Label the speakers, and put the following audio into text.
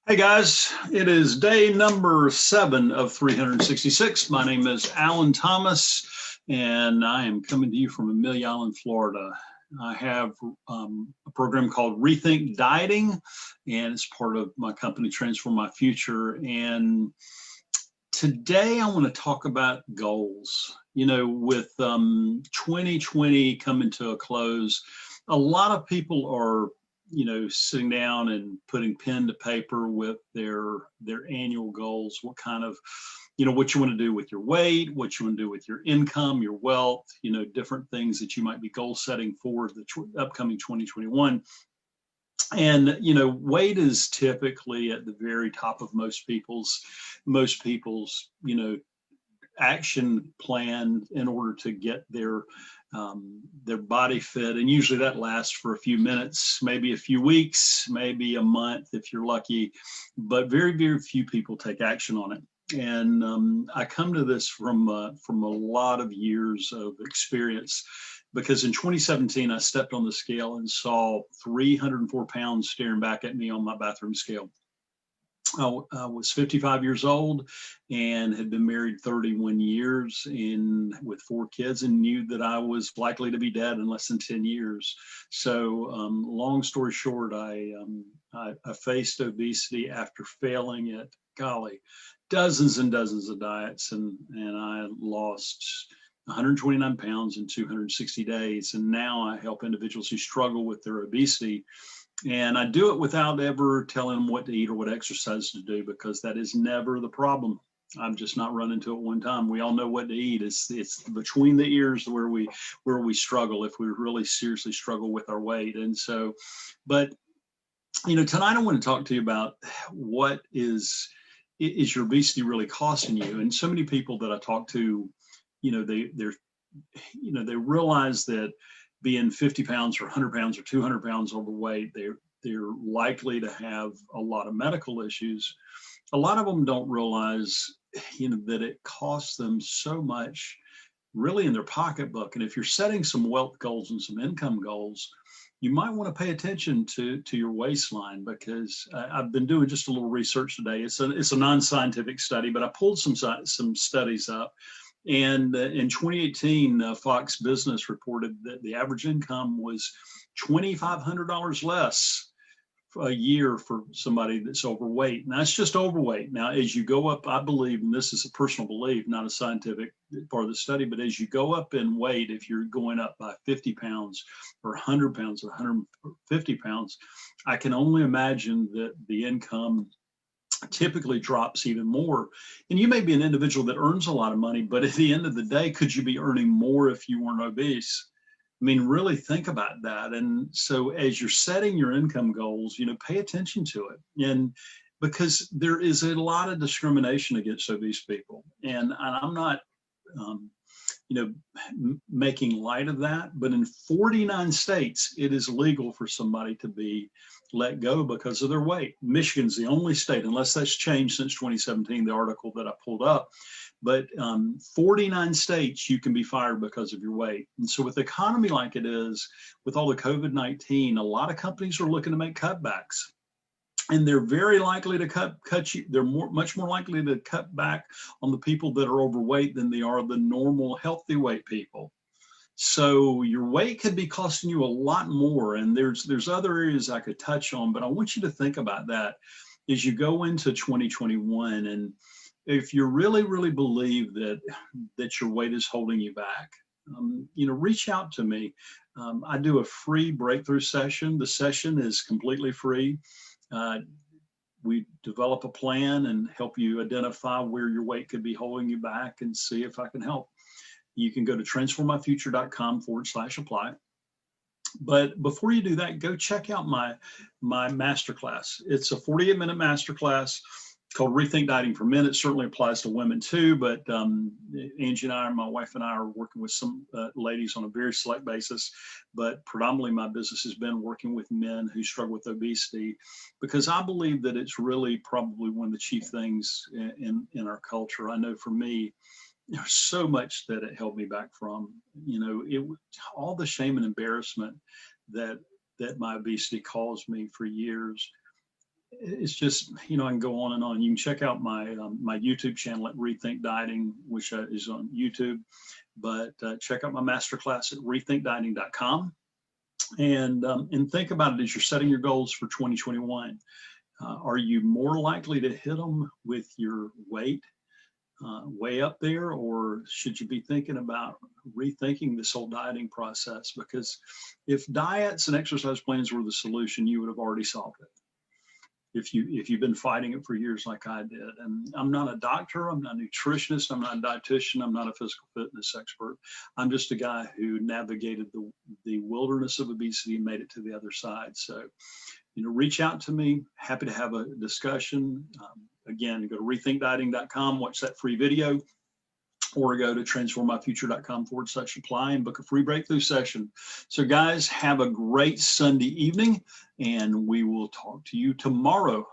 Speaker 1: Hey guys, it is day number 7 of 366. My name is Alan Thomas, and I am coming to you from Amelia Island, Florida. I have a program called Rethink Dieting, and it's part of my company Transform My Future. And today I want to talk about goals. With 2020 coming to a close, a lot of people are sitting down and putting pen to paper with their annual goals. What kind of, what you want to do with your weight, what you want to do with your income, your wealth, different things that you might be goal setting for the upcoming 2021. And weight is typically at the very top of most people's action plan in order to get their body fit. And usually that lasts for a few minutes, maybe a few weeks, maybe a month if you're lucky, but very, very few people take action on it. And I come to this from a lot of years of experience, because in 2017 I stepped on the scale and saw 304 pounds staring back at me on my bathroom scale. I was 55 years old and had been married 31 years and with 4 kids, and knew that I was likely to be dead in less than 10 years. So long story short, I faced obesity after failing at, golly, dozens and dozens of diets, and I lost 129 pounds in 260 days. And now I help individuals who struggle with their obesity. And I do it without ever telling them what to eat or what exercise to do, because that is never the problem. I'm just not running to it one time. We all know what to eat. It's between the ears where we struggle, if we really seriously struggle with our weight. And so, but tonight I want to talk to you about what is your obesity really costing you. And so many people that I talk to, they realize that being 50 pounds or 100 pounds or 200 pounds overweight, they're likely to have a lot of medical issues. A lot of them don't realize, that it costs them so much really in their pocketbook. And if you're setting some wealth goals and some income goals, you might want to pay attention to your waistline, because I've been doing just a little research today. It's a non-scientific study, but I pulled some studies up. And in 2018, Fox Business reported that the average income was $2,500 less a year for somebody that's overweight. And that's just overweight. Now, as you go up, I believe, and this is a personal belief, not a scientific part of the study, but as you go up in weight, if you're going up by 50 pounds or 100 pounds or 150 pounds, I can only imagine that the income typically drops even more. And you may be an individual that earns a lot of money, but at the end of the day, could you be earning more if you weren't obese? I mean, really think about that. And so as you're setting your income goals, pay attention to it. And because there is a lot of discrimination against obese people. And I'm not, making light of that, but in 49 states, it is legal for somebody to be let go because of their weight. Michigan's the only state, unless that's changed since 2017, the article that I pulled up, but 49 states you can be fired because of your weight. And so with the economy like it is, with all the COVID-19, a lot of companies are looking to make cutbacks. And they're very likely to cut you. They're much more likely to cut back on the people that are overweight than they are the normal healthy weight people. So your weight could be costing you a lot more. And there's other areas I could touch on, but I want you to think about that as you go into 2021. And if you really, really believe that your weight is holding you back, reach out to me. I do a free breakthrough session. The session is completely free. We develop a plan and help you identify where your weight could be holding you back and see if I can help. You can go to transformmyfuture.com/apply. But before you do that, go check out my masterclass. It's a 48-minute masterclass called Rethink Dieting for Men. It certainly applies to women too, but Angie and I, my wife and I, are working with some ladies on a very select basis, but predominantly my business has been working with men who struggle with obesity, because I believe that it's really probably one of the chief things in our culture. I know for me, there's so much that it held me back from, all the shame and embarrassment that my obesity caused me for years. it's just, you know, I can go on and on. You can check out my my YouTube channel at Rethink Dieting, which is on YouTube, but check out my masterclass at rethinkdieting.com. And think about it as you're setting your goals for 2021. Are you more likely to hit them with your weight way up there, or should you be thinking about rethinking this whole dieting process? Because if diets and exercise plans were the solution, you would have already solved it. If you've been fighting it for years like I did. And I'm not a doctor, I'm not a nutritionist, I'm not a dietitian, I'm not a physical fitness expert. I'm just a guy who navigated the wilderness of obesity and made it to the other side. So, you know, reach out to me. Happy to have a discussion. Again, go to rethinkdieting.com, watch that free video, or go to transformmyfuture.com/apply and book a free breakthrough session. So guys, have a great Sunday evening, and we will talk to you tomorrow.